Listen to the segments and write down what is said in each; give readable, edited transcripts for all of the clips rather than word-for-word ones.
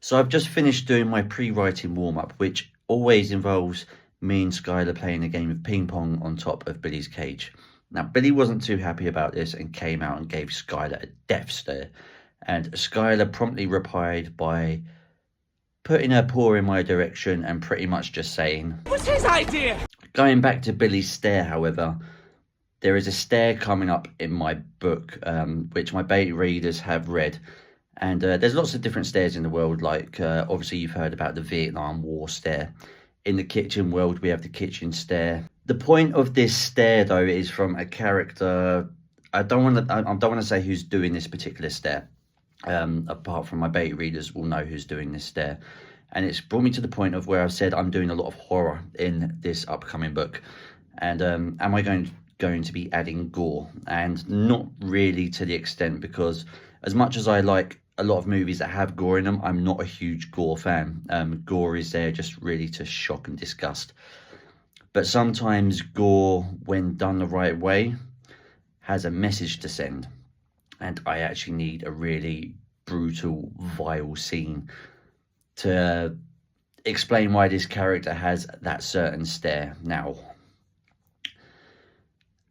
So I've just finished doing my pre-writing warm-up, which always involves me and Skylar playing a game of ping pong on top of Billy's cage. Now, Billy wasn't too happy about this and came out and gave Skylar a death stare. And Skylar promptly replied by putting her paw in my direction and pretty much just saying, "It was his idea!" Going back to Billy's stare, however, there is a stare coming up in my book, which my beta readers have read. And there's lots of different stares in the world, like obviously you've heard about the Vietnam War stare. In the kitchen world, we have the kitchen stare. The point of this stare, though, is from a character. I don't want to say who's doing this particular stare. Apart from my beta readers will know who's doing this stare. And it's brought me to the point of where I've said I'm doing a lot of horror in this upcoming book. And am I going to be adding gore? And not really to the extent, because as much as I like a lot of movies that have gore in them, I'm not a huge gore fan. Gore is there just really to shock and disgust. But sometimes gore, when done the right way, has a message to send. And I actually need a really brutal, vile scene to explain why this character has that certain stare. Now,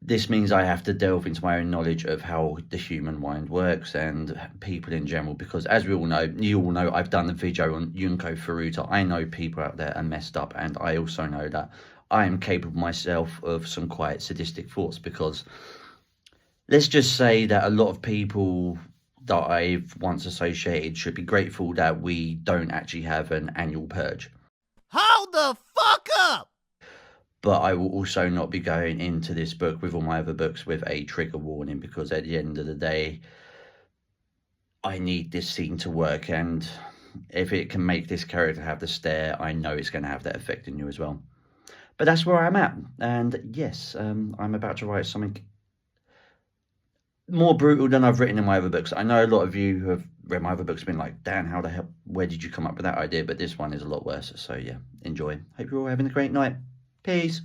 this means I have to delve into my own knowledge of how the human mind works and people in general, because as we all know, you all know, I've done the video on Junko Furuta. I know people out there are messed up, and I also know that I am capable myself of some quite sadistic thoughts, because let's just say that a lot of people that I've once associated should be grateful that we don't actually have an annual purge. Hold the fuck up! But I will also not be going into this book with all my other books with a trigger warning, because at the end of the day, I need this scene to work. And if it can make this character have the stare, I know it's going to have that effect in you as well. But that's where I'm at. And yes, I'm about to write something more brutal than I've written in my other books. I know a lot of you who have read my other books have been like, Dan, how the hell, where did you come up with that idea? But this one is a lot worse. So yeah, enjoy. Hope you're all having a great night. Peace.